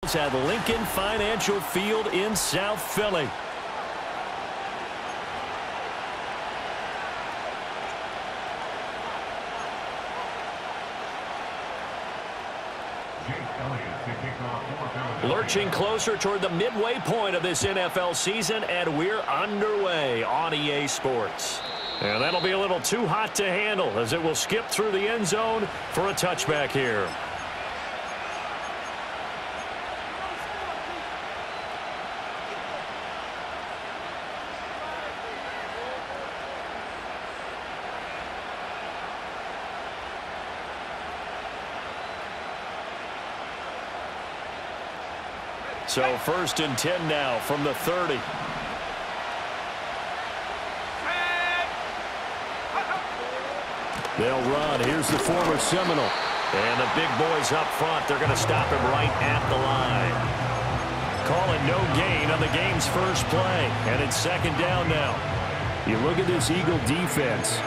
At Lincoln Financial Field in South Philly. Lurching closer toward the midway point of this NFL season, and we're underway on EA Sports. And that'll be a little too hot to handle as it will skip through the end zone for a touchback here. So 1st and 10 now from the 30. They'll run. Here's the former Seminole. And the big boys up front. They're going to stop him right at the line. Calling no gain on the game's first play. And it's 2nd down now. You look at this Eagle defense.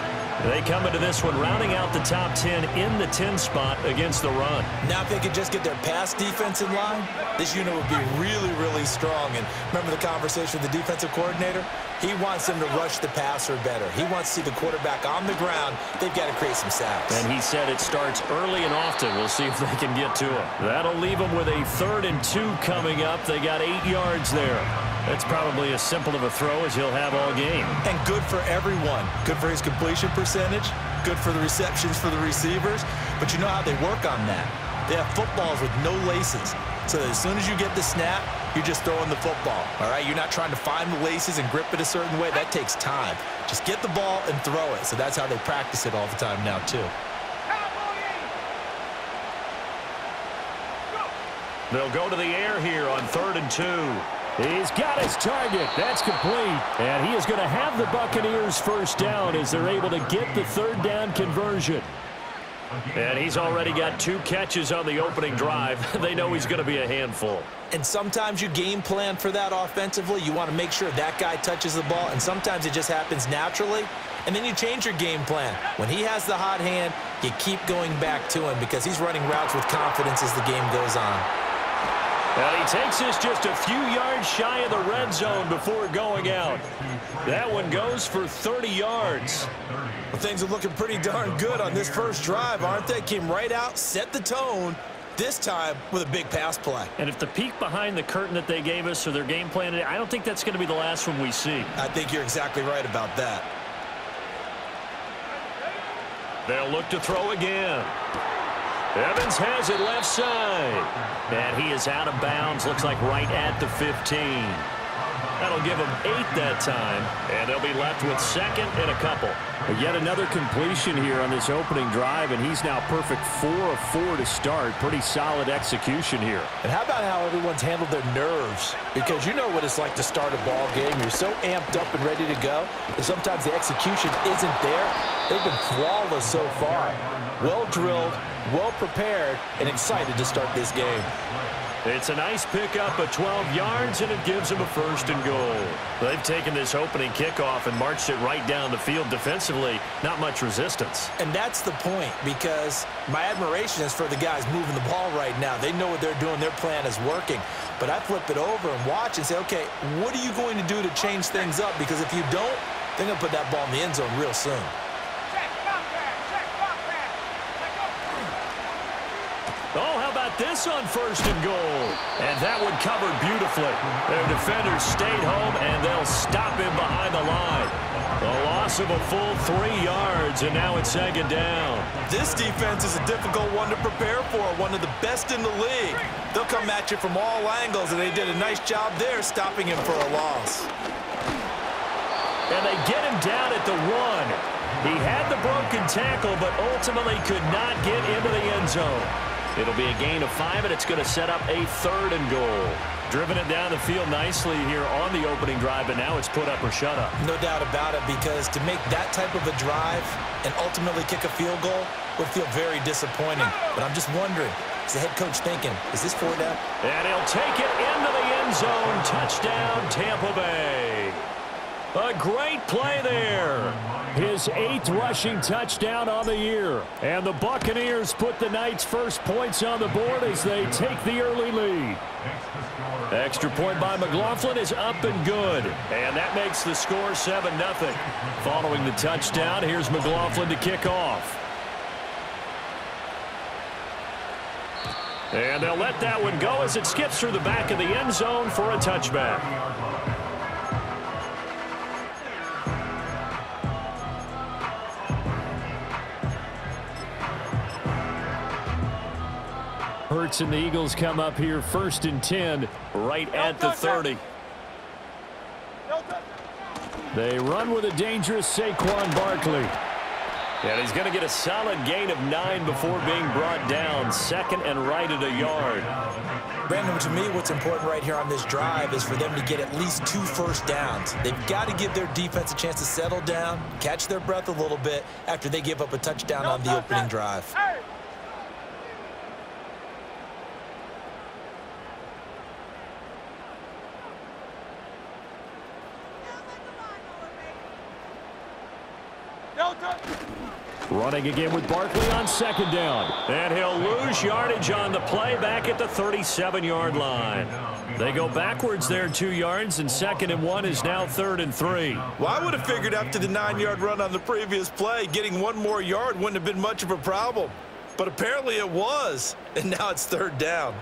They come into this one rounding out the top 10 in the 10 spot against the run. Now if they could just get their pass defense in line, this unit would be really, really strong. And remember the conversation with the defensive coordinator? He wants them to rush the passer better. He wants to see the quarterback on the ground. They've got to create some sacks. And he said it starts early and often. We'll see if they can get to him. That'll leave them with a 3rd and 2 coming up. They got 8 yards there. That's probably as simple of a throw as he'll have all game. And good for everyone. Good for his completion percentage. Good for the receptions for the receivers. But you know how they work on that. They have footballs with no laces. So that as soon as you get the snap, you're just throwing the football. All right? You're not trying to find the laces and grip it a certain way. That takes time. Just get the ball and throw it. So that's how they practice it all the time now, too. They'll go to the air here on 3rd and 2. He's got his target. That's complete. And he is going to have the Buccaneers first down as they're able to get the 3rd down conversion. And he's already got 2 catches on the opening drive. They know he's going to be a handful. And sometimes you game plan for that offensively. You want to make sure that guy touches the ball. And sometimes it just happens naturally. And then you change your game plan. When he has the hot hand, you keep going back to him because he's running routes with confidence as the game goes on. And he takes this just a few yards shy of the red zone before going out. That one goes for 30 yards. Well, things are looking pretty darn good on this first drive, aren't they? Came right out, set the tone, this time with a big pass play. And if the peek behind the curtain that they gave us or their game plan, I don't think that's going to be the last one we see. I think you're exactly right about that. They'll look to throw again. Evans has it left side. And he is out of bounds. Looks like right at the 15. That'll give them 8 that time. And they'll be left with 2nd and a couple. Yet another completion here on this opening drive. And he's now perfect 4 of 4 to start. Pretty solid execution here. And how about how everyone's handled their nerves? Because you know what it's like to start a ball game. You're so amped up and ready to go. And sometimes the execution isn't there. They've been flawless so far. Well drilled, well prepared, and excited to start this game. It's a nice pickup of 12 yards, and it gives them a 1st and goal. They've taken this opening kickoff and marched it right down the field defensively. Not much resistance. And that's the point, because my admiration is for the guys moving the ball right now. They know what they're doing. Their plan is working. But I flip it over and watch and say, okay, what are you going to do to change things up? Because if you don't, they're going to put that ball in the end zone real soon. Oh, how about this on 1st and goal? And that one covered beautifully. Their defenders stayed home, and they'll stop him behind the line. A loss of a full 3 yards, and now it's 2nd down. This defense is a difficult one to prepare for, one of the best in the league. They'll come at you from all angles, and they did a nice job there stopping him for a loss. And they get him down at the 1. He had the broken tackle, but ultimately could not get into the end zone. It'll be a gain of 5, and it's going to set up a 3rd and goal. Driven it down the field nicely here on the opening drive, but now it's put up or shut up. No doubt about it, because to make that type of a drive and ultimately kick a field goal would feel very disappointing. But I'm just wondering, is the head coach thinking, is this 4 down? And he'll take it into the end zone. Touchdown, Tampa Bay. A great play there. His 8th rushing touchdown on the year. And the Buccaneers put the Knights' first points on the board as they take the early lead. Extra point by McLaughlin is up and good. And that makes the score 7-0. Following the touchdown, here's McLaughlin to kick off. And they'll let that one go as it skips through the back of the end zone for a touchback. Hurts and the Eagles come up here 1st and 10 right at the 30. They run with a dangerous Saquon Barkley. And he's going to get a solid gain of 9 before being brought down. 2nd and right at a yard. Brandon, to me, what's important right here on this drive is for them to get at least 2 first downs. They've got to give their defense a chance to settle down, catch their breath a little bit after they give up a touchdown on the opening drive. Running again with Barkley on 2nd down. And he'll lose yardage on the play back at the 37-yard line. They go backwards there 2 yards, and 2nd and 1 is now 3rd and 3. Well, I would have figured after the 9-yard run on the previous play, getting 1 more yard wouldn't have been much of a problem. But apparently it was, and now it's 3rd down.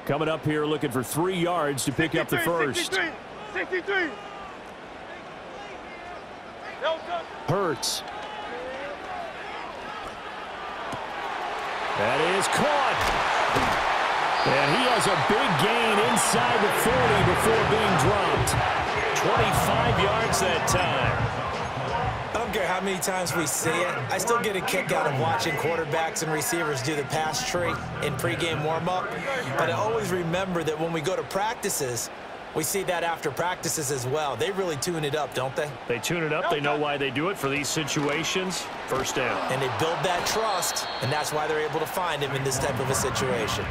Coming up here looking for 3 yards to pick up the first. 63. Hurts. That is caught. And he has a big gain inside the 40 before being dropped. 25 yards that time. I don't care how many times we see it. I still get a kick out of watching quarterbacks and receivers do the pass tree in pregame warm-up. But I always remember that when we go to practices, we see that after practices as well. They really tune it up, don't they? They tune it up. They know why they do it for these situations. First down. And they build that trust, and that's why they're able to find him in this type of a situation.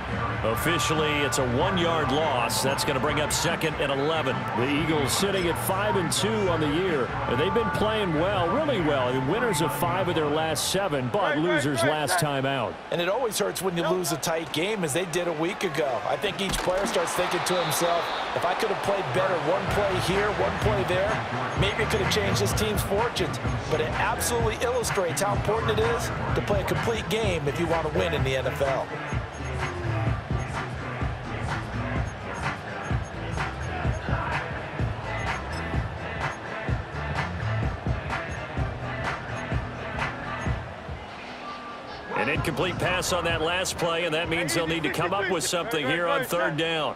Officially, it's a 1-yard loss. That's going to bring up 2nd and 11. The Eagles sitting at 5-2 on the year. They've been playing well, really well. The winners of 5 of their last 7, but losers last time out. And it always hurts when you lose a tight game, as they did a week ago. I think each player starts thinking to himself, if I could have played better 1 play here, 1 play there, maybe it could have changed this team's fortunes. But it absolutely illustrates how important it is to play a complete game if you want to win in the NFL. An incomplete pass on that last play, and that means they'll need to come up with something here on 3rd down.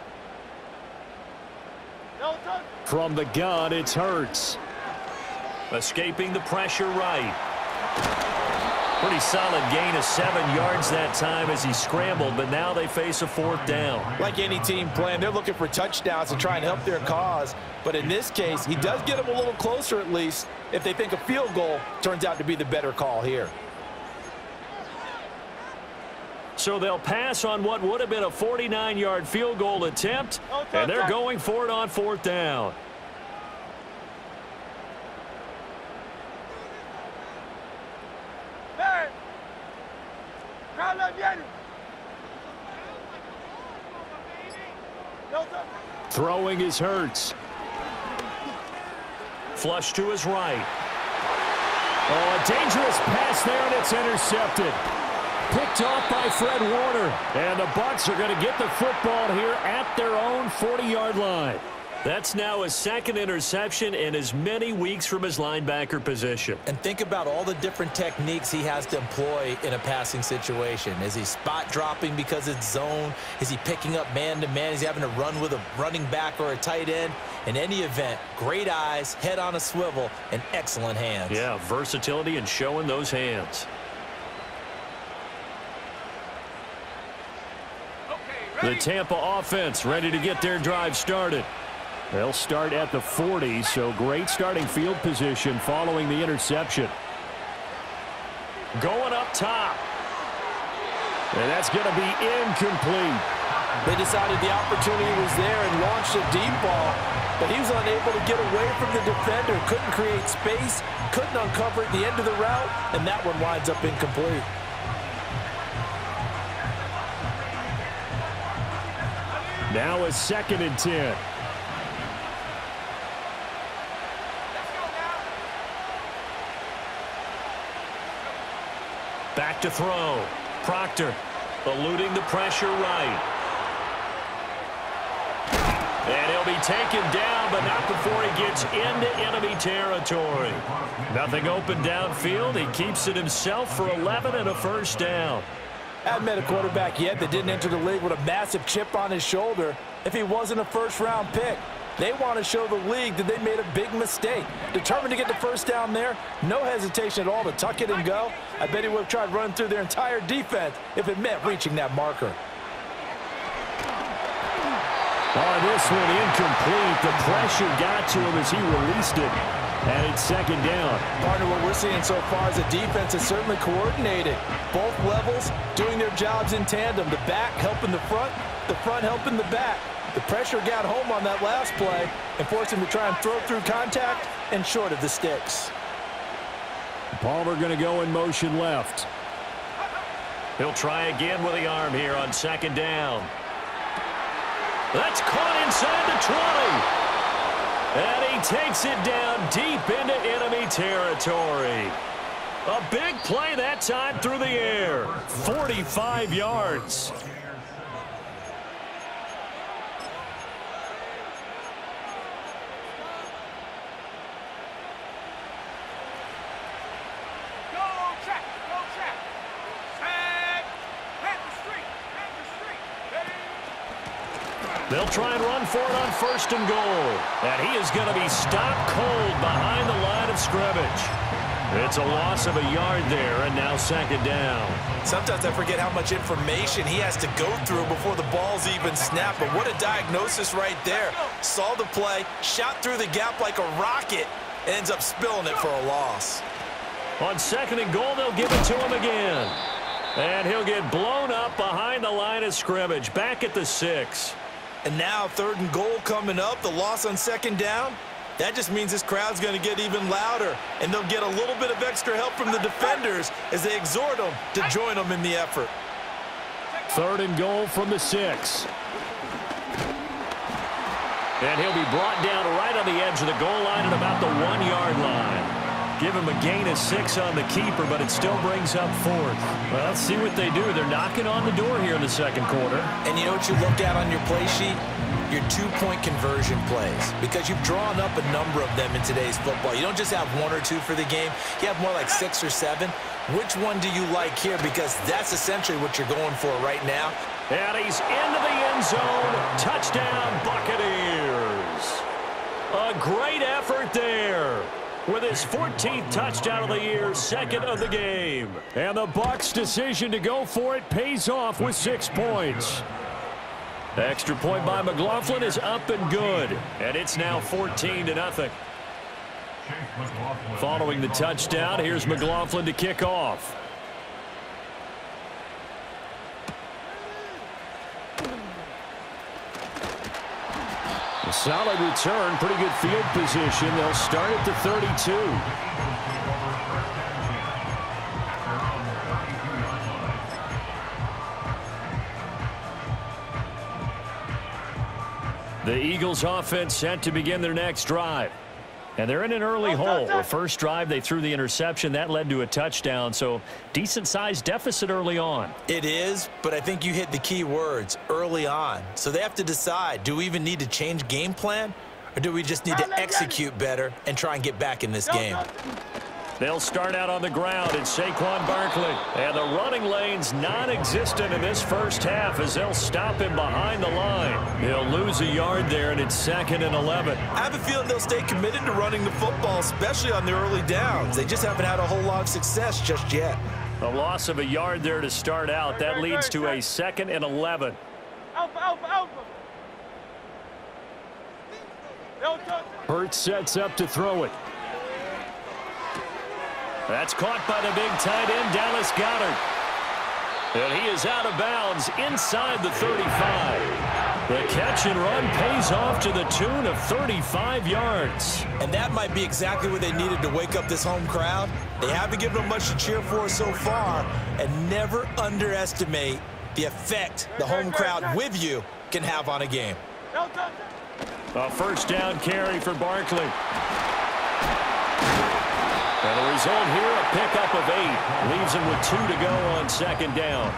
From the gun, it's Hurts. Escaping the pressure right. Pretty solid gain of 7 yards that time as he scrambled, but now they face a 4th down. Like any team playing, they're looking for touchdowns to try and help their cause. But in this case, he does get them a little closer at least if they think a field goal turns out to be the better call here. So they'll pass on what would have been a 49-yard field goal attempt, and they're going for it on 4th down. Throwing is Hurts. Flush to his right. Oh, a dangerous pass there, and it's intercepted. Picked off by Fred Warner. And the Bucs are going to get the football here at their own 40-yard line. That's now his 2nd interception in as many weeks from his linebacker position. And think about all the different techniques he has to employ in a passing situation. Is he spot dropping because it's zone? Is he picking up man-to-man? Is he having to run with a running back or a tight end? In any event, great eyes, head on a swivel, and excellent hands. Yeah, versatility and showing those hands. The Tampa offense ready to get their drive started. They'll start at the 40, so great starting field position following the interception. Going up top. And that's going to be incomplete. They decided the opportunity was there and launched a deep ball. but he was unable to get away from the defender. Couldn't create space, couldn't uncover at the end of the route, and that one winds up incomplete. Now a 2nd and 10. Back to throw. Proctor eluding the pressure right. And he'll be taken down, but not before he gets into enemy territory. Nothing open downfield. He keeps it himself for 11 and a first down. Haven't met a quarterback yet that didn't enter the league with a massive chip on his shoulder if he wasn't a first-round pick. They want to show the league that they made a big mistake. Determined to get the first down there, no hesitation at all to tuck it and go. I bet he would have tried running through their entire defense if it meant reaching that marker. Oh, this one incomplete. The pressure got to him as he released it. And it's 2nd down. Partner, what we're seeing so far is the defense is certainly coordinated. Both levels doing their jobs in tandem. The back helping the front helping the back. The pressure got home on that last play and forced him to try and throw through contact and short of the sticks. Palmer going to go in motion left. He'll try again with the arm here on 2nd down. That's caught inside the 20. And he takes it down deep into enemy territory. A big play that time through the air. 45 yards. They'll try and run for it on 1st and goal. And he is going to be stopped cold behind the line of scrimmage. It's a loss of a yard there, and now 2nd down. Sometimes I forget how much information he has to go through before the ball's even snapped. But what a diagnosis right there. Saw the play, shot through the gap like a rocket, and ends up spilling it for a loss. On 2nd and goal, they'll give it to him again. And he'll get blown up behind the line of scrimmage, back at the 6. And now 3rd and goal coming up, the loss on 2nd down. That just means this crowd's going to get even louder, and they'll get a little bit of extra help from the defenders as they exhort them to join them in the effort. 3rd and goal from the 6. And he'll be brought down right on the edge of the goal line at about the 1-yard line. Give him a gain of 6 on the keeper, but it still brings up 4th. Well, let's see what they do. They're knocking on the door here in the 2nd quarter. And you know what you look at on your play sheet? Your 2-point conversion plays, because you've drawn up a number of them in today's football. You don't just have 1 or 2 for the game. You have more like 6 or 7. Which one do you like here? Because that's essentially what you're going for right now. And he's into the end zone. Touchdown, Buccaneers. A great effort there. With his 14th touchdown of the year, 2nd of the game. And the Bucs' decision to go for it pays off with 6 points. The extra point by McLaughlin is up and good. And it's now 14-0. Following the touchdown, here's McLaughlin to kick off. A solid return, pretty good field position. They'll start at the 32. The Eagles offense set to begin their next drive. And they're in an early hole. The first drive, they threw the interception. That led to a touchdown, so decent-sized deficit early on. It is, but I think you hit the key words, early on. So they have to decide, do we even need to change game plan, or do we just need to execute better and try and get back in this game? They'll start out on the ground. It's Saquon Barkley. And the running lane's non-existent in this first half as they'll stop him behind the line. He'll lose a yard there, and it's 2nd and 11. I have a feeling they'll stay committed to running the football, especially on the early downs. They just haven't had a whole lot of success just yet. A loss of a yard there to start out. That leads to a 2nd and 11. Hurts sets up to throw it. That's caught by the big tight end, Dallas Goedert. And he is out of bounds inside the 35. The catch and run pays off to the tune of 35 yards. And that might be exactly what they needed to wake up this home crowd. They haven't given them much to cheer for so far, and never underestimate the effect the home crowd with you can have on a game. A first down carry for Barkley. And the result here, a pickup of 8. Leaves him with 2 to go on second down.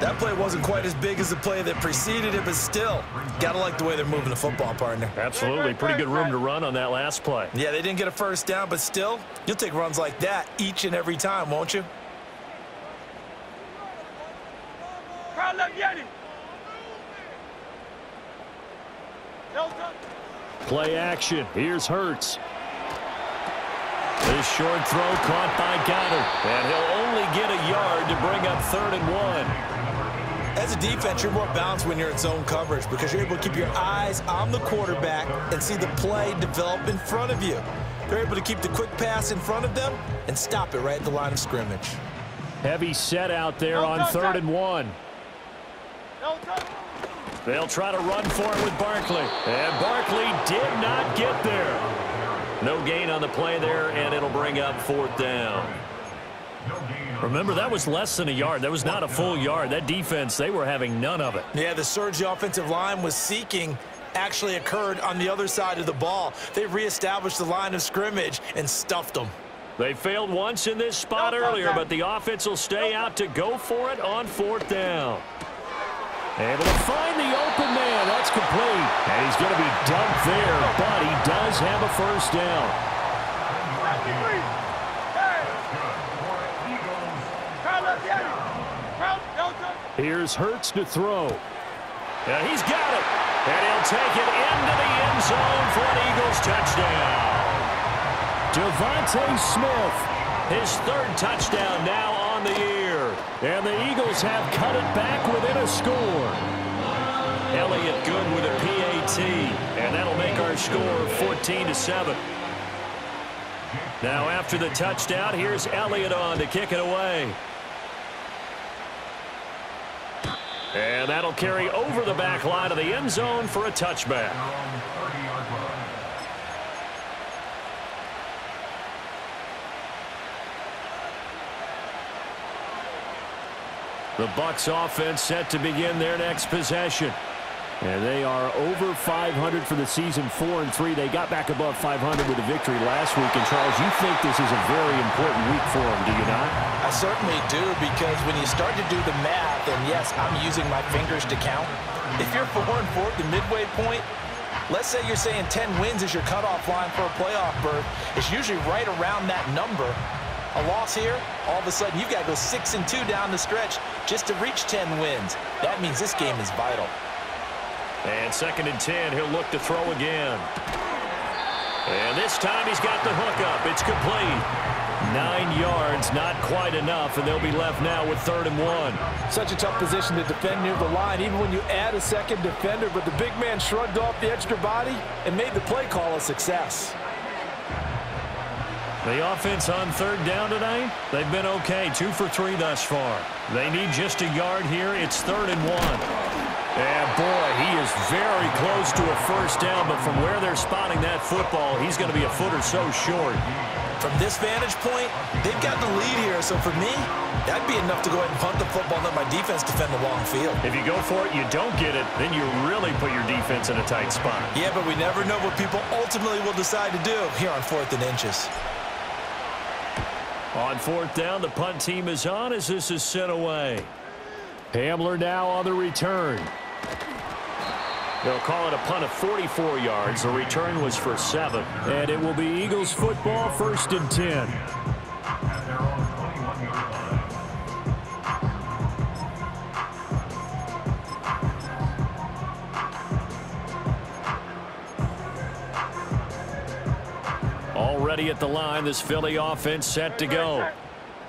That play wasn't quite as big as the play that preceded it, but still, gotta like the way they're moving the football, partner. Absolutely. Pretty good room to run on that last play. Yeah, they didn't get a first down, but still, you'll take runs like that each and every time, won't you? Play action. Here's Hurts. This short throw caught by Goddard. And he'll only get a yard to bring up 3rd and 1. As a defense, you're more balanced when you're in zone coverage because you're able to keep your eyes on the quarterback and see the play develop in front of you. They're able to keep the quick pass in front of them and stop it right at the line of scrimmage. Heavy set out there on 3rd and 1. They'll try to run for it with Barkley. And Barkley did not get there. No gain on the play there, and it'll bring up 4th down. Remember, that was less than a yard. That was not a full yard. That defense, they were having none of it. Yeah, the surge the offensive line was seeking actually occurred on the other side of the ball. They reestablished the line of scrimmage and stuffed them. They failed once in this spot earlier, but the offense will stay out to go for it on 4th down. Able to find the open man. That's complete. And he's going to be dumped there, but he does have a first down. Here's Hurts to throw. And he's got it. And he'll take it into the end zone for an Eagles touchdown. Devontae Smith, his 3rd touchdown now on the year. And the Eagles have cut it back within a score. Elliott good with a PAT. And that'll make our score 14-7. Now after the touchdown, here's Elliott on to kick it away. And that'll carry over the back line of the end zone for a touchback. The Bucs offense set to begin their next possession. And they are over 500 for the season, 4-3. They got back above 500 with a victory last week. And, Charles, you think this is a very important week for them, do you not? I certainly do, because when you start to do the math, and yes, I'm using my fingers to count. If you're 4-4 at the midway point, let's say you're saying 10 wins is your cutoff line for a playoff berth. It's usually right around that number. A loss here, all of a sudden you've got to go 6-2 down the stretch just to reach 10 wins. That means this game is vital. And 2nd and 10, he'll look to throw again. And this time he's got the hook up. It's complete. 9 yards, not quite enough, and they'll be left now with 3rd and 1. Such a tough position to defend near the line, even when you add a second defender, but the big man shrugged off the extra body and made the play call a success. The offense on 3rd down tonight, they've been okay, 2 for 3 thus far. They need just a yard here. It's 3rd and 1. And, boy, he is very close to a first down, but from where they're spotting that football, he's going to be a foot or so short. From this vantage point, they've got the lead here, so for me, that'd be enough to go ahead and punt the football and let my defense defend the long field. If you go for it, you don't get it, then you really put your defense in a tight spot. Yeah, but we never know what people ultimately will decide to do here on 4th and inches. On 4th down, the punt team is on as this is sent away. Hamler now on the return. They'll call it a punt of 44 yards. The return was for 7. And it will be Eagles football, 1st and 10. Already at the line, this Philly offense set to go.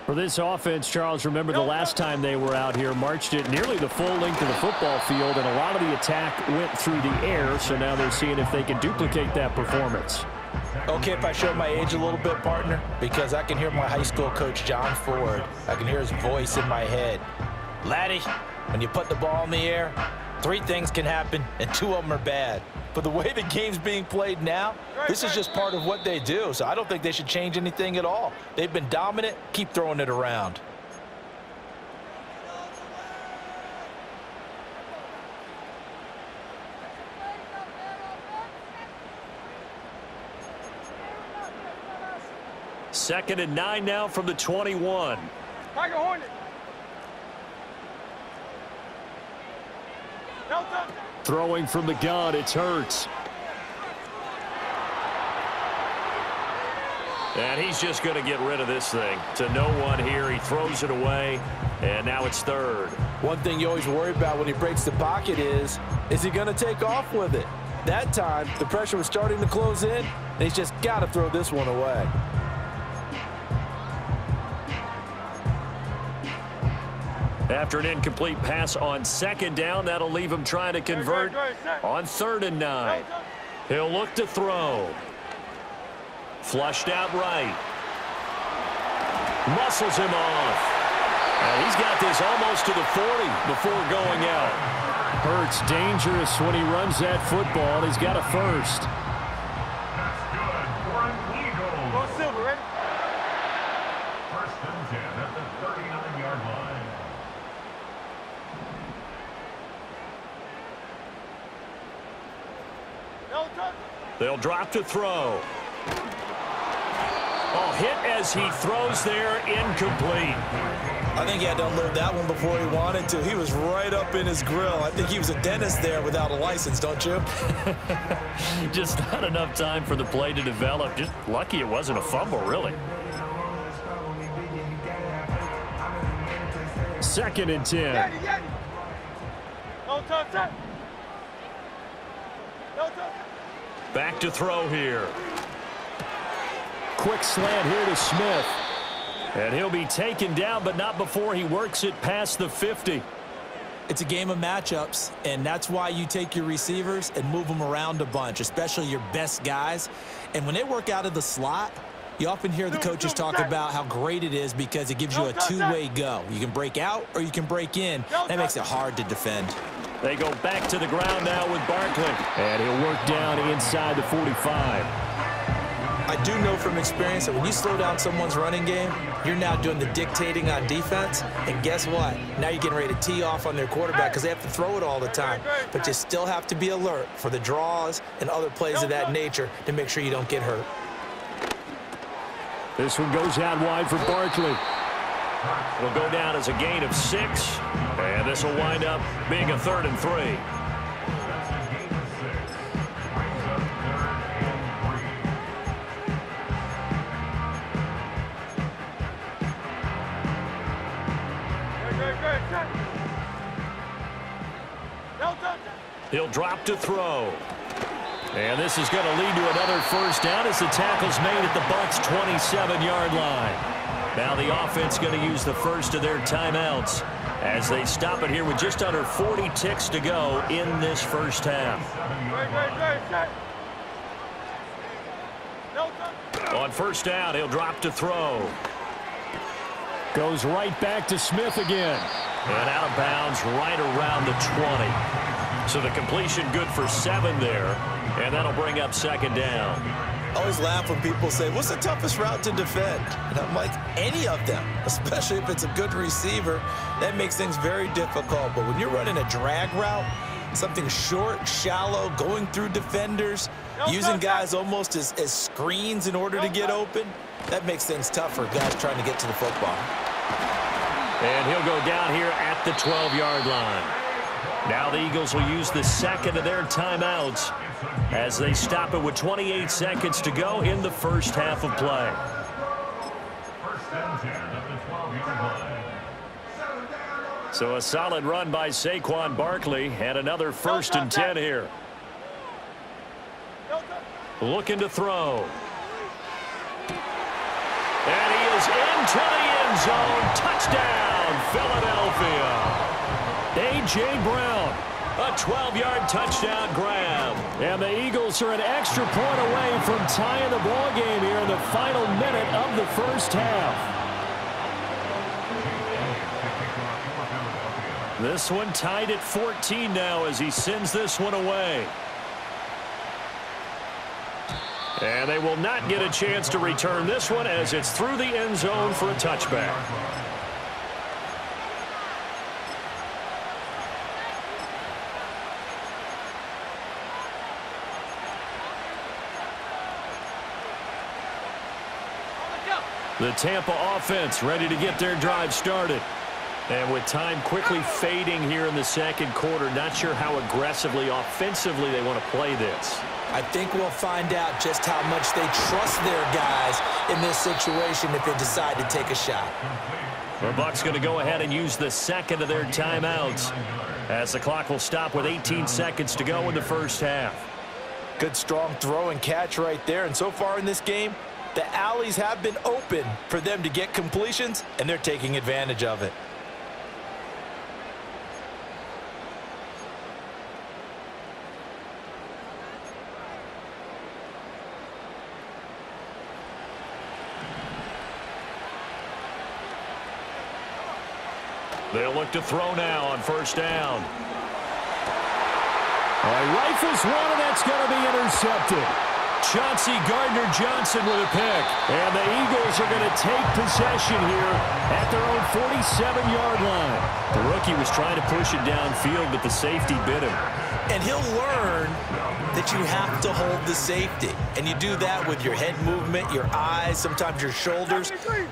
For this offense, Charles, remember the last time they were out here, marched it nearly the full length of the football field, and a lot of the attack went through the air, so now they're seeing if they can duplicate that performance. Okay, if I show my age a little bit, partner, because I can hear my high school coach, John Ford. I can hear his voice in my head. Laddie, when you put the ball in the air, Three things can happen, and two of them are bad. But the way the game's being played now, this is just part of what they do. So I don't think they should change anything at all. They've been dominant. Keep throwing it around. Second and 9 now from the 21. Throwing from the gun, it's Hurts. And he's just going to get rid of this thing. To no one here. He throws it away, and now it's third. One thing you always worry about when he breaks the pocket is he going to take off with it? That time, the pressure was starting to close in, and he's just got to throw this one away. After an incomplete pass on second down, that'll leave him trying to convert on 3rd and 9. He'll look to throw. Flushed out right. Muscles him off. And he's got this almost to the 40 before going out. Hurts dangerous when he runs that football. He's got a first. First and 10 at the 39-yard line. They'll drop to throw. Oh, hit as he throws there, incomplete. I think he had to unload that one before he wanted to. He was right up in his grill. I think he was a dentist there without a license, don't you? Just not enough time for the play to develop. Just lucky it wasn't a fumble, really. 2nd and 10. Back to throw here. Quick slant here to Smith. And he'll be taken down, but not before he works it past the 50. It's a game of matchups, and that's why you take your receivers and move them around a bunch, especially your best guys. And when they work out of the slot, you often hear the coaches talk about how great it is because it gives you a two-way go. You can break out or you can break in. That makes it hard to defend. They go back to the ground now with Barkley. And he'll work down inside the 45. I do know from experience that when you slow down someone's running game, you're now doing the dictating on defense. And guess what? Now you're getting ready to tee off on their quarterback because they have to throw it all the time. But you still have to be alert for the draws and other plays of that nature to make sure you don't get hurt. This one goes out wide for Barkley. It'll go down as a gain of 6. And this will wind up being a 3rd and 3. He'll drop to throw. And this is going to lead to another first down as the tackle's made at the Bucs' 27-yard line. Now the offense going to use the first of their timeouts as they stop it here with just under 40 ticks to go in this first half. On first down, he'll drop to throw. Goes right back to Smith again. And out of bounds right around the 20. So the completion good for 7 there. And that'll bring up second down. I always laugh when people say, what's the toughest route to defend? And I'm like, any of them, especially if it's a good receiver. That makes things very difficult. But when you're running a drag route, something short, shallow, going through defenders, using guys almost as screens in order to get open, that makes things tough for guys trying to get to the football. And he'll go down here at the 12-yard line. Now the Eagles will use the second of their timeouts as they stop it with 28 seconds to go in the first half of play. First and 10 at the 12-yard line. So a solid run by Saquon Barkley and another first and 10 here. Looking to throw. And he is into the end zone. Touchdown, Philadelphia. A.J. Brown, a 12-yard touchdown grab. And the Eagles are an extra point away from tying the ball game here in the final minute of the first half. This one tied at 14 now as he sends this one away. And they will not get a chance to return this one as it's through the end zone for a touchback. The Tampa offense ready to get their drive started. And with time quickly fading here in the second quarter, not sure how aggressively, offensively they want to play this. I think we'll find out just how much they trust their guys in this situation if they decide to take a shot. The Bucs going to go ahead and use the second of their timeouts as the clock will stop with 18 seconds to go in the first half. Good strong throw and catch right there. And so far in this game, the alleys have been open for them to get completions, and they're taking advantage of it. They'll look to throw now on first down. Rifles one, and that's going to be intercepted. Chauncey Gardner-Johnson with a pick. And the Eagles are going to take possession here at their own 47-yard line. The rookie was trying to push it downfield, but the safety bit him. And he'll learn that you have to hold the safety. And you do that with your head movement, your eyes, sometimes your shoulders.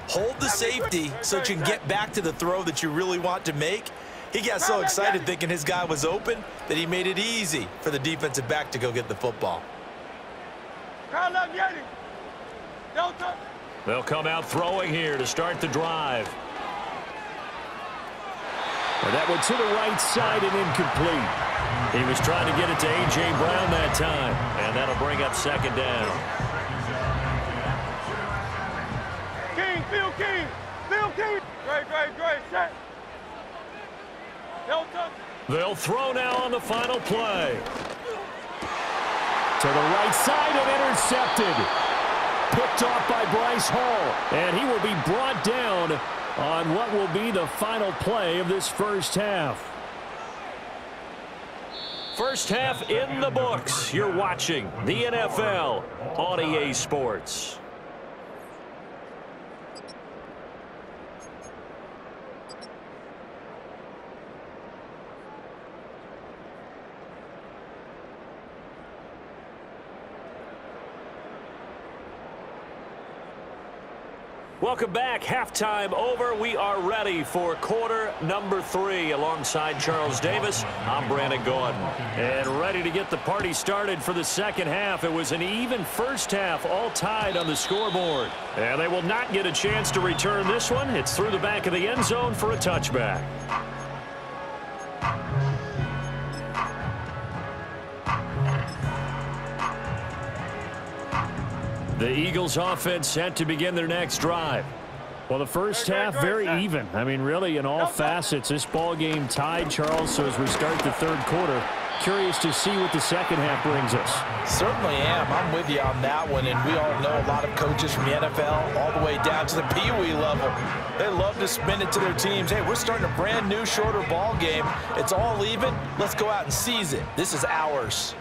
Hold the safety so that you can get back to the throw that you really want to make. He got so excited thinking his guy was open that he made it easy for the defensive back to go get the football. They'll come out throwing here to start the drive. And that one to the right side and incomplete. He was trying to get it to A.J. Brown that time, and that'll bring up second down. Phil King. Great, set. They'll throw now on the final play. To the right side and intercepted. Picked off by Bryce Hall. And he will be brought down on what will be the final play of this first half. First half in the books. You're watching the NFL on EA Sports. Welcome back. Halftime over. We are ready for quarter number 3. Alongside Charles Davis, I'm Brandon Gordon. And ready to get the party started for the second half. It was an even first half, all tied on the scoreboard. And they will not get a chance to return this one. It's through the back of the end zone for a touchback. The Eagles offense set to begin their next drive. Well, the first half, very even. I mean, really, in all facets, this ball game tied, Charles. So as we start the third quarter, curious to see what the second half brings us. Certainly am. I'm with you on that one. And we all know a lot of coaches from the NFL all the way down to the Pee-wee level. They love to spin it to their teams. Hey, we're starting a brand new, shorter ball game. It's all even. Let's go out and seize it. This is ours.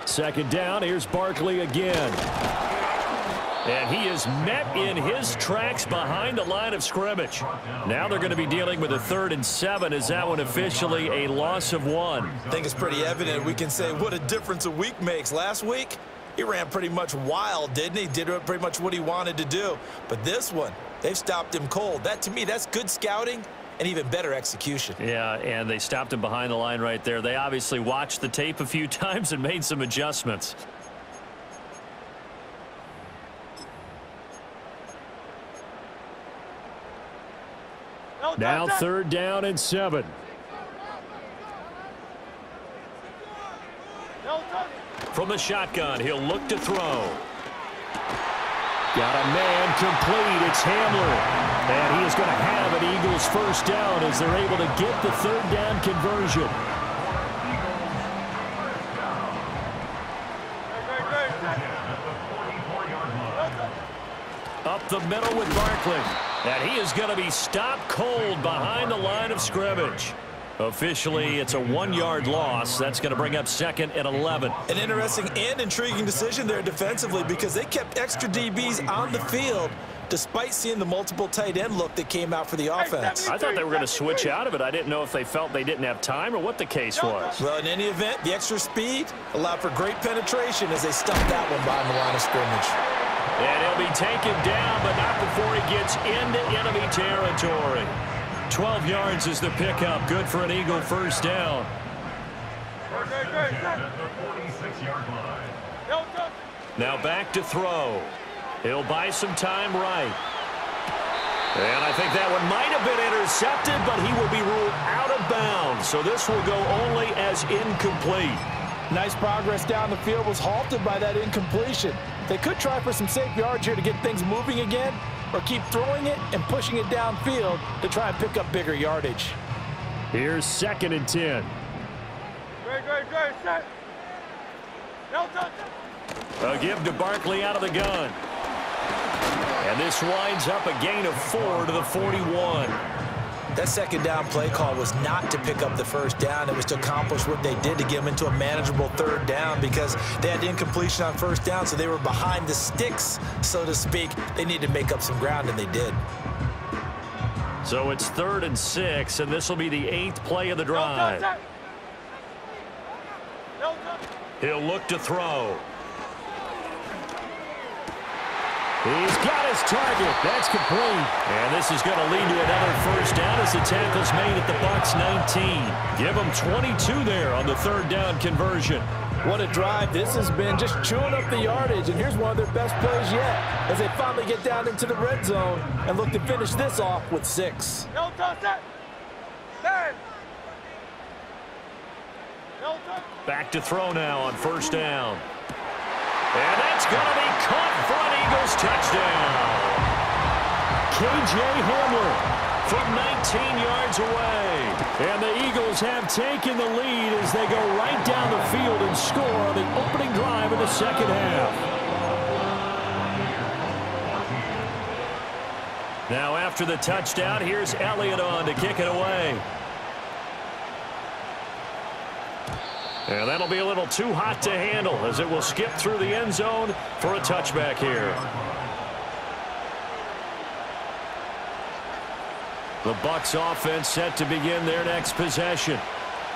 Second down, here's Barkley again. And he is met in his tracks behind the line of scrimmage. Now they're going to be dealing with a 3rd and 7. Is that one officially a loss of 1? I think it's pretty evident. We can say what a difference a week makes. Last week, he ran pretty much wild, didn't he? Did pretty much what he wanted to do. But this one, they've stopped him cold. That, to me, that's good scouting and even better execution. Yeah, and they stopped him behind the line right there. They obviously watched the tape a few times and made some adjustments. Now 3rd down and 7. From the shotgun, he'll look to throw. Got a man complete. It's Hamler. And he is going to have an Eagles first down as they're able to get the 3rd down conversion. Up the middle with Barkley. And he is going to be stopped cold behind the line of scrimmage. Officially, it's a 1-yard loss. That's going to bring up 2nd and 11. An interesting and intriguing decision there defensively because they kept extra DBs on the field despite seeing the multiple tight end look that came out for the offense. I thought they were going to switch out of it. I didn't know if they felt they didn't have time or what the case was. Well, in any event, the extra speed allowed for great penetration as they stuffed that one behind the line of scrimmage. And he'll be taken down, but not before he gets into enemy territory. 12 yards is the pickup. Good for an Eagle first down. Now back to throw. He'll buy some time right. And I think that one might have been intercepted, but he will be ruled out of bounds. So this will go only as incomplete. Nice progress down the field was halted by that incompletion. They could try for some safe yards here to get things moving again, or keep throwing it and pushing it downfield to try and pick up bigger yardage. Here's 2nd and 10. Great, set. No touch. A give to Barkley out of the gun. And this winds up a gain of 4 to the 41. That second down play call was not to pick up the first down. It was to accomplish what they did to get them into a manageable 3rd down because they had incompletion on 1st down, so they were behind the sticks, so to speak. They needed to make up some ground, and they did. So it's 3rd and 6, and this will be the 8th play of the drive. He'll look to throw. He's got his target. That's complete. And this is going to lead to another first down as the tackle's made at the Bucs 19. Give them 22 there on the 3rd down conversion. What a drive this has been, just chewing up the yardage, and here's one of their best plays yet as they finally get down into the red zone and look to finish this off with 6. No touch that. 10. No touch. Back to throw now on 1st down. And that's going to be caught for an Eagles touchdown. K.J. Hamler from 19 yards away. And the Eagles have taken the lead as they go right down the field and score on the opening drive of the 2nd half. Now after the touchdown, here's Elliott on to kick it away. And that'll be a little too hot to handle as it will skip through the end zone for a touchback here. The Bucs offense set to begin their next possession.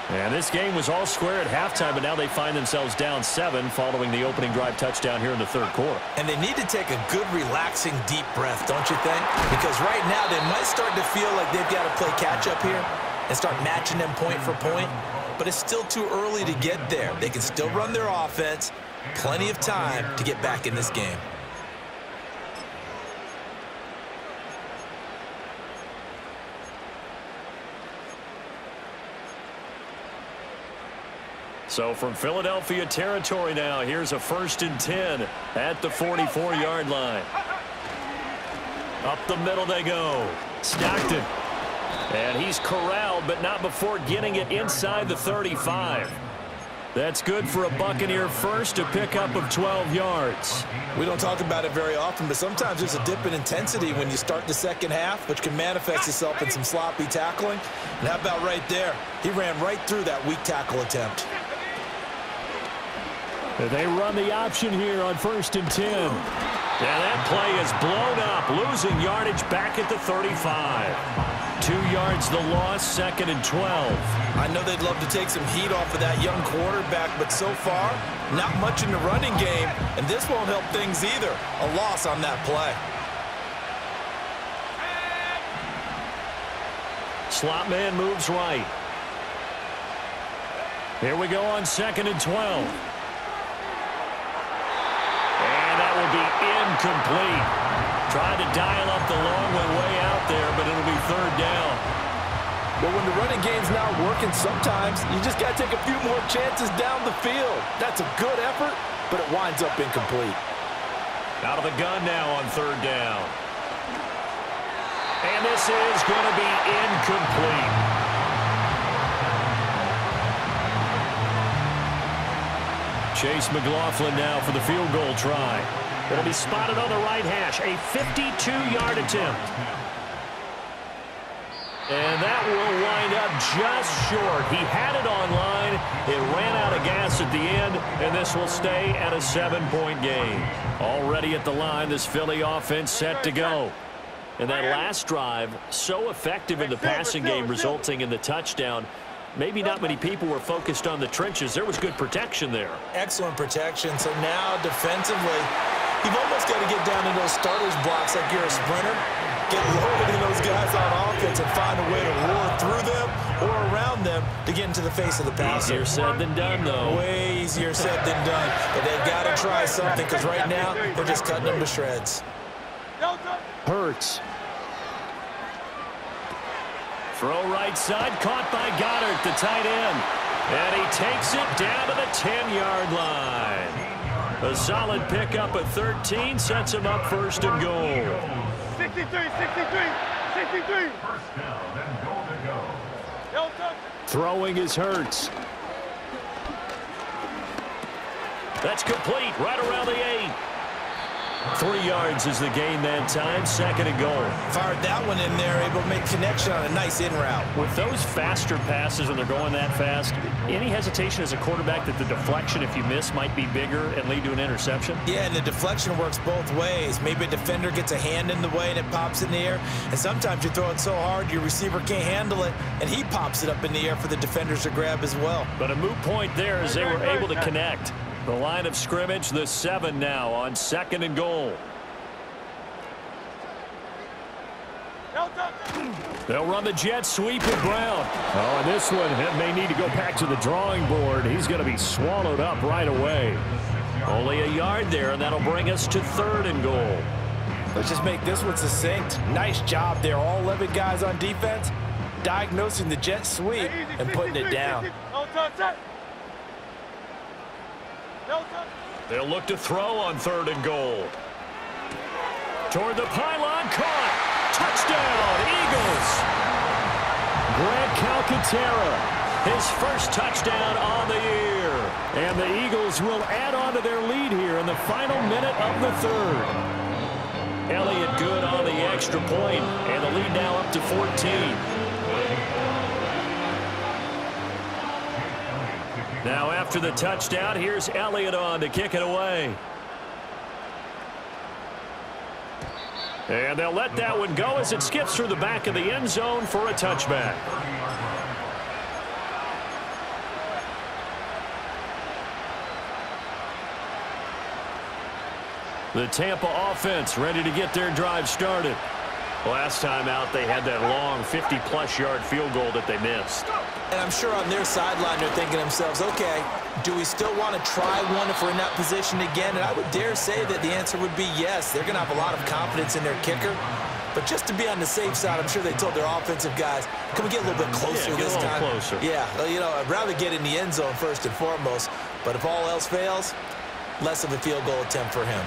And this game was all square at halftime, but now they find themselves down 7 following the opening drive touchdown here in the 3rd quarter. And they need to take a good, relaxing, deep breath, don't you think? Because right now they might start to feel like they've got to play catch-up here and start matching them point for point. But it's still too early to get there. They can still run their offense. Plenty of time to get back in this game. So from Philadelphia territory now, here's a 1st and 10 at the 44-yard line. Up the middle they go. Stockton. And he's corralled, but not before getting it inside the 35. That's good for a Buccaneer first, a pickup of 12 yards. We don't talk about it very often, but sometimes there's a dip in intensity when you start the 2nd half, which can manifest itself in some sloppy tackling. And how about right there? He ran right through that weak tackle attempt. They run the option here on 1st and 10. Yeah, that play is blown up, losing yardage back at the 35. 2 yards the loss, 2nd and 12. I know they'd love to take some heat off of that young quarterback, but so far, not much in the running game, and this won't help things either. A loss on that play. Slot man moves right. Here we go on 2nd and 12. And that will be incomplete. Tried to dial up the long one way out there, but it'll be 3rd down. Well, when the running game's not working, sometimes you just got to take a few more chances down the field. That's a good effort, but it winds up incomplete. Out of the gun now on 3rd down. And this is going to be incomplete. Chase McLaughlin now for the field goal try. It'll be spotted on the right hash. A 52-yard attempt. And that will wind up just short. He had it on line. It ran out of gas at the end, and this will stay at a 7-point game. Already at the line, this Philly offense set to go. And that last drive, so effective in the passing game, resulting in the touchdown. Maybe not many people were focused on the trenches. There was good protection there. Excellent protection. So now defensively, you've almost got to get down in those starters blocks like you're a sprinter. Get loaded in those guys on offense and find a way to roar through them or around them to get into the face of the passer. Easier said than done, though. Way easier said than done. But they've got to try something because right now they're just cutting them to shreds. Hurts. Throw right side, caught by Goddard, the tight end. And he takes it down to the 10-yard line. A solid pickup at 13 sets him up first and goal. 63. First down and goal to go. Throwing is Hurts. That's complete right around the 8. 3 yards is the gain that time, second and goal. Fired that one in there, able to make connection on a nice in route. With those faster passes when they're going that fast, any hesitation as a quarterback that the deflection, if you miss, might be bigger and lead to an interception? Yeah, and the deflection works both ways. Maybe a defender gets a hand in the way and it pops in the air, and sometimes you throw it so hard your receiver can't handle it, and he pops it up in the air for the defenders to grab as well. But a moot point there as they were able to connect. The line of scrimmage, the 7 now on second and goal. They'll run the jet sweep with Brown. Oh, and this one may need to go back to the drawing board. He's going to be swallowed up right away. Only a yard there, and that'll bring us to third and goal. Let's just make this one succinct. Nice job there. All 11 guys on defense diagnosing the jet sweep and putting it down. They'll look to throw on third and goal. Toward the pylon, caught. Touchdown, Eagles. Grant Calcaterra, his first touchdown on the year. And the Eagles will add on to their lead here in the final minute of the third. Elliott good on the extra point, and the lead now up to 14. Now after the touchdown, here's Elliott on to kick it away. And they'll let that one go as it skips through the back of the end zone for a touchback. The Tampa offense ready to get their drive started. Last time out, they had that long 50-plus yard field goal that they missed. And I'm sure on their sideline they're thinking to themselves, okay, do we still want to try one if we're in that position again? And I would dare say that the answer would be yes. They're going to have a lot of confidence in their kicker. But just to be on the safe side, I'm sure they told their offensive guys, can we get a little bit closer this time? Closer. Yeah, well, you know, I'd rather get in the end zone first and foremost. But if all else fails, less of a field goal attempt for him.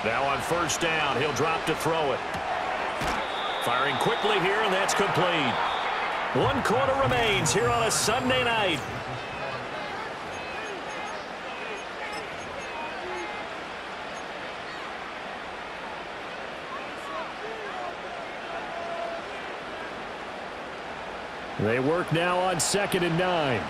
Now on first down, he'll drop to throw it. Firing quickly here, and that's complete. 1 quarter remains here on a Sunday night. They work now on 2nd and 9.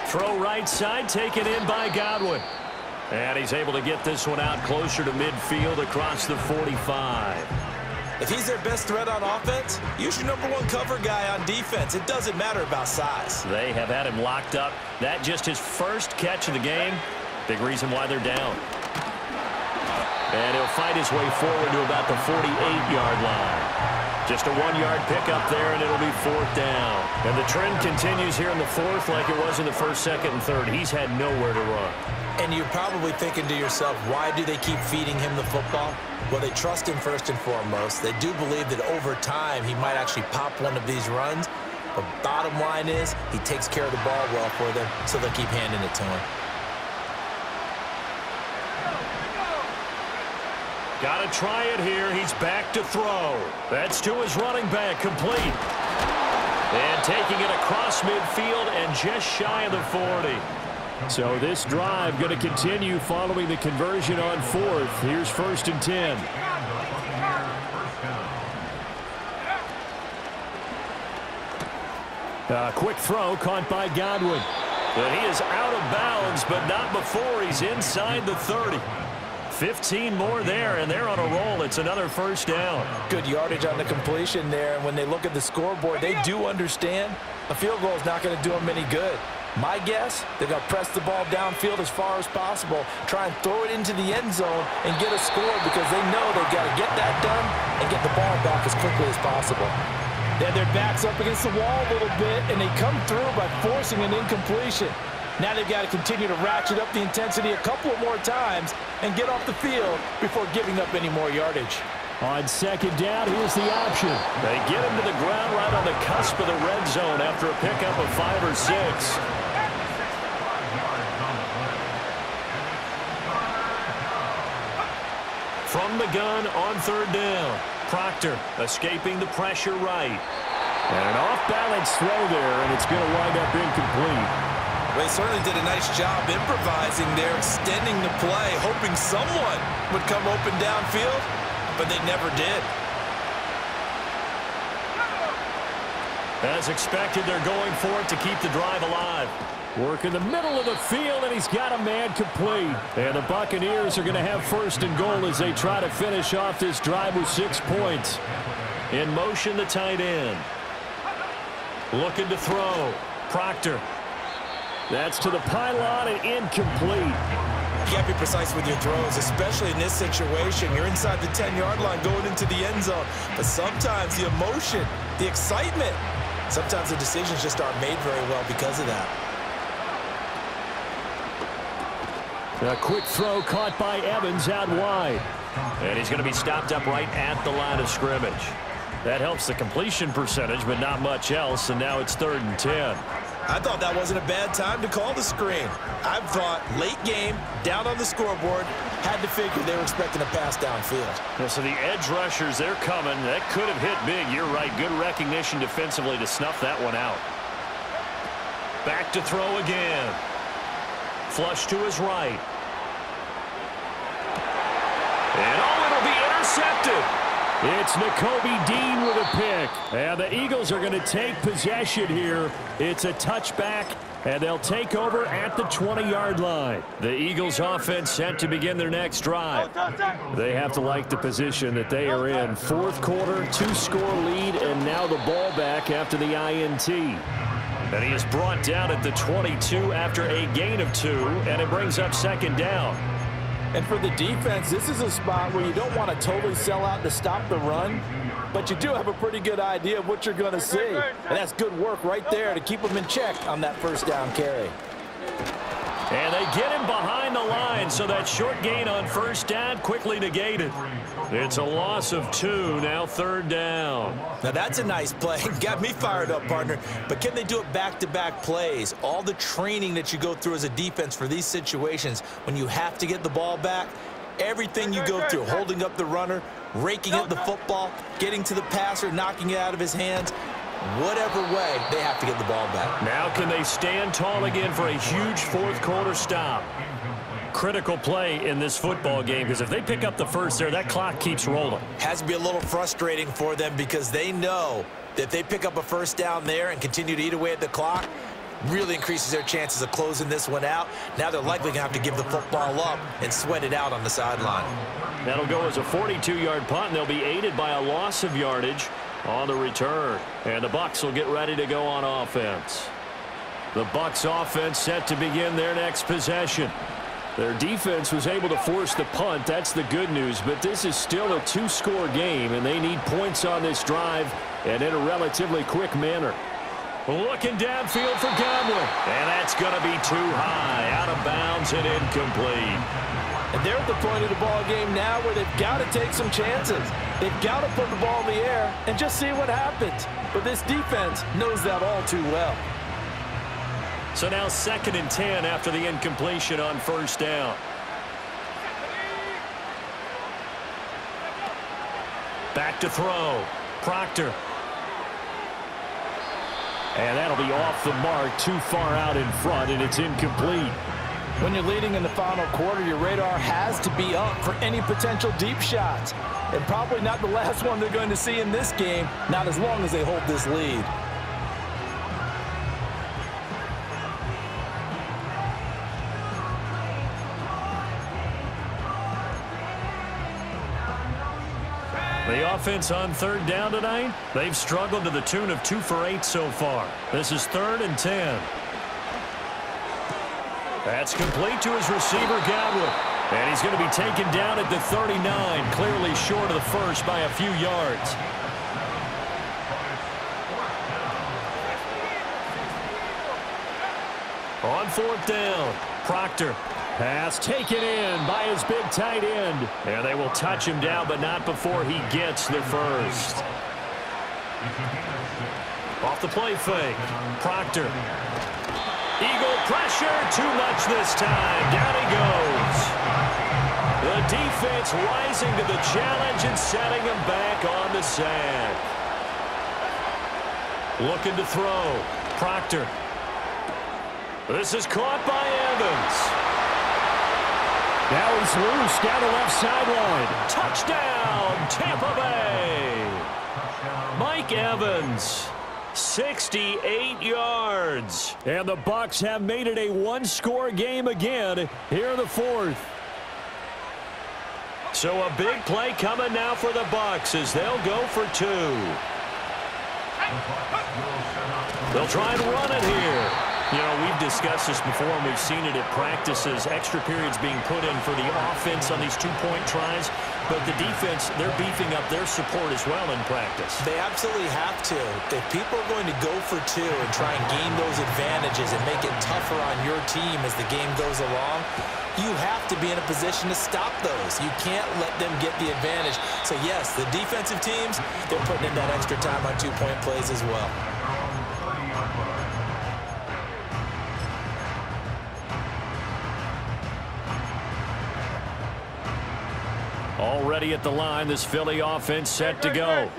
Throw right side, taken in by Godwin. And he's able to get this one out closer to midfield across the 45. If he's their best threat on offense, use your #1 cover guy on defense. It doesn't matter about size. They have had him locked up. That just his first catch of the game. Big reason why they're down. And he'll fight his way forward to about the 48-yard line. Just a 1-yard pickup there, and it'll be 4th down. And the trend continues here in the 4th like it was in the 1st, 2nd, and 3rd. He's had nowhere to run. And you're probably thinking to yourself, why do they keep feeding him the football? Well, they trust him first and foremost. They do believe that over time he might actually pop one of these runs. But bottom line is he takes care of the ball well for them, so they'll keep handing it to him. Got to try it here. He's back to throw. That's to his running back, complete. And taking it across midfield and just shy of the 40. So this drive going to continue following the conversion on 4th. Here's 1st and 10. A quick throw caught by Godwin. But he is out of bounds, but not before he's inside the 30. 15 more there, and they're on a roll. It's another 1st down. Good yardage on the completion there, and when they look at the scoreboard, they do understand a field goal is not going to do them any good. My guess, they're going to press the ball downfield as far as possible, try and throw it into the end zone and get a score because they know they've got to get that done and get the ball back as quickly as possible. They have their backs up against the wall a little bit, and they come through by forcing an incompletion. Now they've got to continue to ratchet up the intensity a couple more times and get off the field before giving up any more yardage. On 2nd down, here's the option. They get him to the ground right on the cusp of the red zone after a pickup of 5 or 6. From the gun on 3rd down. Proctor escaping the pressure right. And an off-balance throw there, and it's going to wind up incomplete. Well, they certainly did a nice job improvising there, extending the play, hoping someone would come open downfield, but they never did. As expected, they're going for it to keep the drive alive. Work in the middle of the field, and he's got a man complete. And the Buccaneers are going to have 1st and goal as they try to finish off this drive with 6 points. In motion, the tight end. Looking to throw. Proctor. That's to the pylon and incomplete. You got to be precise with your throws, especially in this situation. You're inside the 10-yard line going into the end zone. But sometimes the emotion, the excitement, sometimes the decisions just aren't made very well because of that. A quick throw caught by Evans out wide. And he's going to be stopped up right at the line of scrimmage. That helps the completion percentage, but not much else, and now it's 3rd and 10. I thought that wasn't a bad time to call the screen. I thought late game, down on the scoreboard, had to figure they were expecting a pass downfield. Well, so the edge rushers, they're coming. That could have hit big. You're right. Good recognition defensively to snuff that one out. Back to throw again. Flush to his right. And it'll be intercepted. It's Nakobe Dean with a pick. And the Eagles are going to take possession here. It's a touchback, and they'll take over at the 20-yard line. The Eagles offense set to begin their next drive. They have to like the position that they are in. 4th quarter, 2-score lead, and now the ball back after the INT. And he is brought down at the 22 after a gain of 2, and it brings up 2nd down. And for the defense, this is a spot where you don't want to totally sell out to stop the run, but you do have a pretty good idea of what you're going to see. And that's good work right there to keep them in check on that 1st down carry. And they get him behind the line, so that short gain on 1st down quickly negated. It's a loss of 2, now 3rd down. Now that's a nice play. Got me fired up, partner. But can they do it back-to-back plays? All the training that you go through as a defense for these situations, when you have to get the ball back, everything you go through, holding up the runner, raking at the football, getting to the passer, knocking it out of his hands, whatever way, they have to get the ball back. Now can they stand tall again for a huge 4th quarter stop? Critical play in this football game, because if they pick up the 1st there, that clock keeps rolling. Has to be a little frustrating for them because they know that if they pick up a 1st down there and continue to eat away at the clock, really increases their chances of closing this one out. Now they're likely going to have to give the football up and sweat it out on the sideline. That'll go as a 42-yard punt, and they'll be aided by a loss of yardage on the return. And the Bucs will get ready to go on offense. The Bucs offense set to begin their next possession. Their defense was able to force the punt. That's the good news, but this is still a 2-score game, and they need points on this drive and in a relatively quick manner. Looking downfield for Godwin, and that's going to be too high, out of bounds and incomplete. And they're at the point of the ball game now where they've got to take some chances. They've got to put the ball in the air and just see what happens. But this defense knows that all too well. So now 2nd and 10 after the incompletion on 1st down. Back to throw. Proctor. And that'll be off the mark, too far out in front, and it's incomplete. When you're leading in the final quarter, your radar has to be up for any potential deep shots. And probably not the last one they're going to see in this game, not as long as they hold this lead. The offense on third down tonight, they've struggled to the tune of 2 for 8 so far. This is 3rd and 10. That's complete to his receiver, Godwin. And he's going to be taken down at the 39, clearly short of the first by a few yards. On 4th down, Proctor. Pass taken in by his big tight end. And they will touch him down, but not before he gets the first. Off the play fake. Proctor. Eagle pressure. Too much this time. Down he goes. The defense rising to the challenge and setting him back on the sack. Looking to throw. Proctor. This is caught by Evans. Now he's loose down the left sideline. Touchdown, Tampa Bay. Mike Evans, 68 yards. And the Bucs have made it a one-score game again here in the 4th. So a big play coming now for the Bucs as they'll go for 2. They'll try and run it here. You know, we've discussed this before, and we've seen it at practices, extra periods being put in for the offense on these two-point tries. But the defense, they're beefing up their support as well in practice. They absolutely have to. If people are going to go for 2 and try and gain those advantages and make it tougher on your team as the game goes along, you have to be in a position to stop those. You can't let them get the advantage. So, yes, the defensive teams, they're putting in that extra time on two-point plays as well. Already at the line, this Philly offense set to go.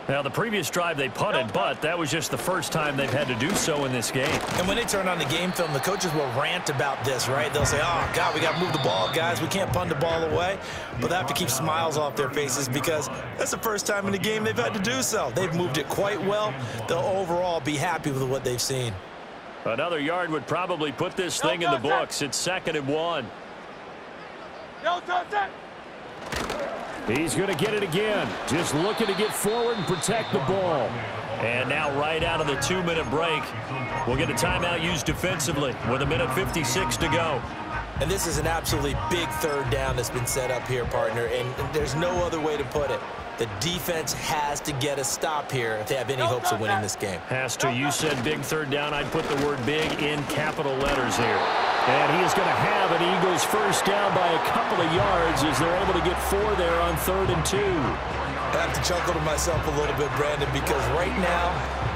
Now, the previous drive they punted, but that was just the first time they've had to do so in this game. And when they turn on the game film, the coaches will rant about this, right? They'll say, oh, God, we got to move the ball, guys. We can't punt the ball away. But they have to keep smiles off their faces because that's the first time in the game they've had to do so. They've moved it quite well. They'll overall be happy with what they've seen. Another yard would probably put this thing in the books. It's 2nd and 1. He's going to get it again. Just looking to get forward and protect the ball. And now right out of the 2-minute break, we'll get a timeout used defensively with 1:56 to go. And this is an absolutely big 3rd down that's been set up here, partner, and there's no other way to put it. The defense has to get a stop here if they have any hopes of winning this game. Has to. You said big 3rd down. I'd put the word big in capital letters here. And he is going to have an Eagles first down by a couple of yards as they're able to get 4 there on 3rd and 2. I have to chuckle to myself a little bit, Brandon, because right now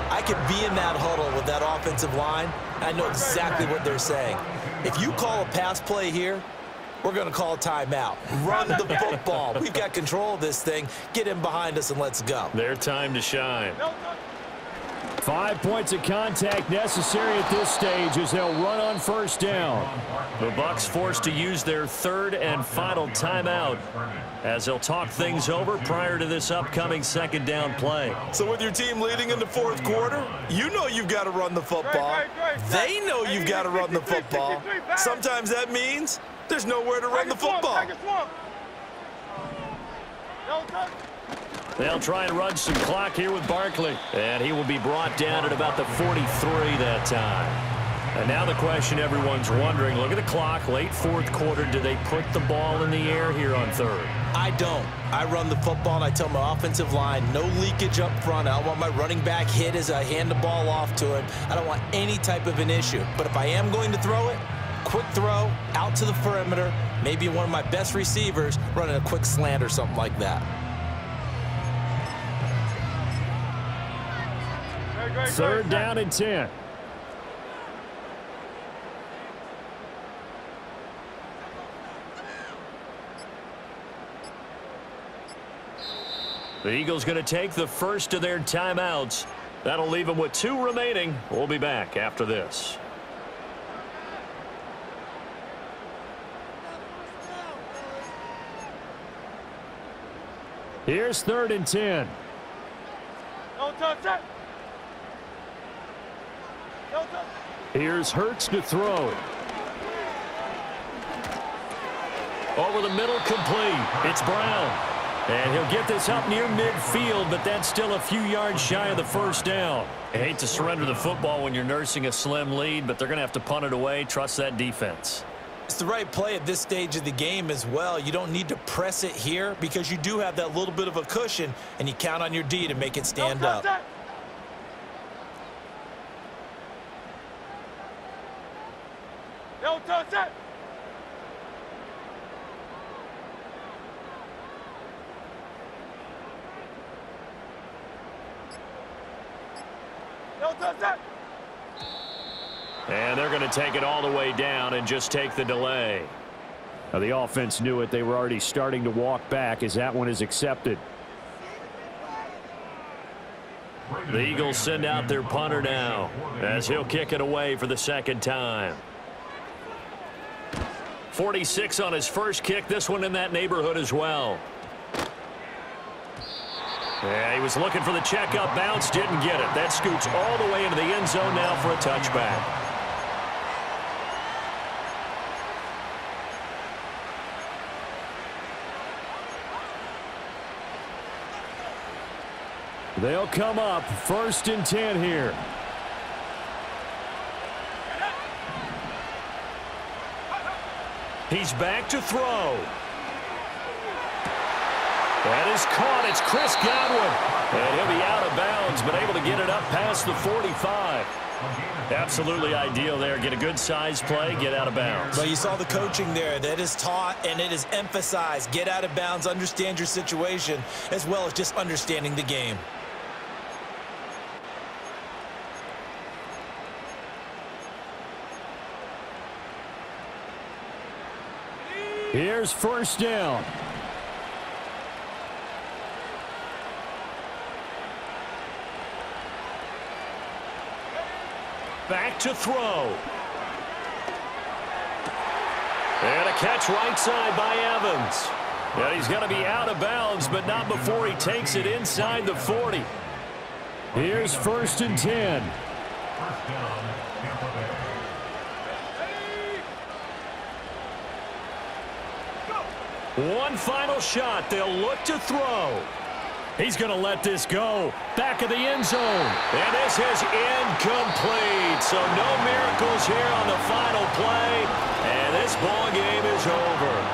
I could be in that huddle with that offensive line. And I know exactly what they're saying. If you call a pass play here, we're going to call a timeout. Run the football. We've got control of this thing. Get in behind us and let's go. Their time to shine. 5 points of contact necessary at this stage as they'll run on first down. The Bucs forced to use their 3rd and final timeout as they'll talk things over prior to this upcoming 2nd down play. So with your team leading in the 4th quarter, you know you've got to run the football. They know you've got to run the football. Sometimes that means there's nowhere to run the football. They'll try and run some clock here with Barkley. And he will be brought down at about the 43 that time. And now the question everyone's wondering, look at the clock, late 4th quarter, do they put the ball in the air here on 3rd? I don't. I run the football and I tell my offensive line, no leakage up front. I don't want my running back hit as I hand the ball off to him. I don't want any type of an issue. But if I am going to throw it, quick throw, out to the perimeter, maybe one of my best receivers running a quick slant or something like that. 3rd down and 10. The Eagles going to take the first of their timeouts. That'll leave them with 2 remaining. We'll be back after this. Here's 3rd and 10. No touch that. No touch. Here's Hurts to throw. Over the middle, complete. It's Brown. And he'll get this up near midfield, but that's still a few yards shy of the first down. I hate to surrender the football when you're nursing a slim lead, but they're going to have to punt it away. Trust that defense. It's the right play at this stage of the game as well. You don't need to press it here because you do have that little bit of a cushion, and you count on your D to make it stand up. No touch that. No touch that. And they're going to take it all the way down and just take the delay. Now, the offense knew it. They were already starting to walk back as that one is accepted. The Eagles send out their punter now as he'll kick it away for the 2nd time. 46 on his first kick. This one in that neighborhood as well. Yeah, he was looking for the checkup bounce, didn't get it. That scoots all the way into the end zone now for a touchback. They'll come up 1st and 10 here. He's back to throw. That is caught. It's Chris Godwin. And he'll be out of bounds, but able to get it up past the 45. Absolutely ideal there. Get a good size play, get out of bounds. Well, you saw the coaching there. That is taught and it is emphasized. Get out of bounds, understand your situation, as well as just understanding the game. Here's 1st down. Back to throw. And a catch right side by Evans. And he's going to be out of bounds, but not before he takes it inside the 40. Here's 1st and 10. First down, Tampa Bay. One final shot. They'll look to throw. He's going to let this go. Back of the end zone. And this is incomplete. So no miracles here on the final play. And this ball game is over.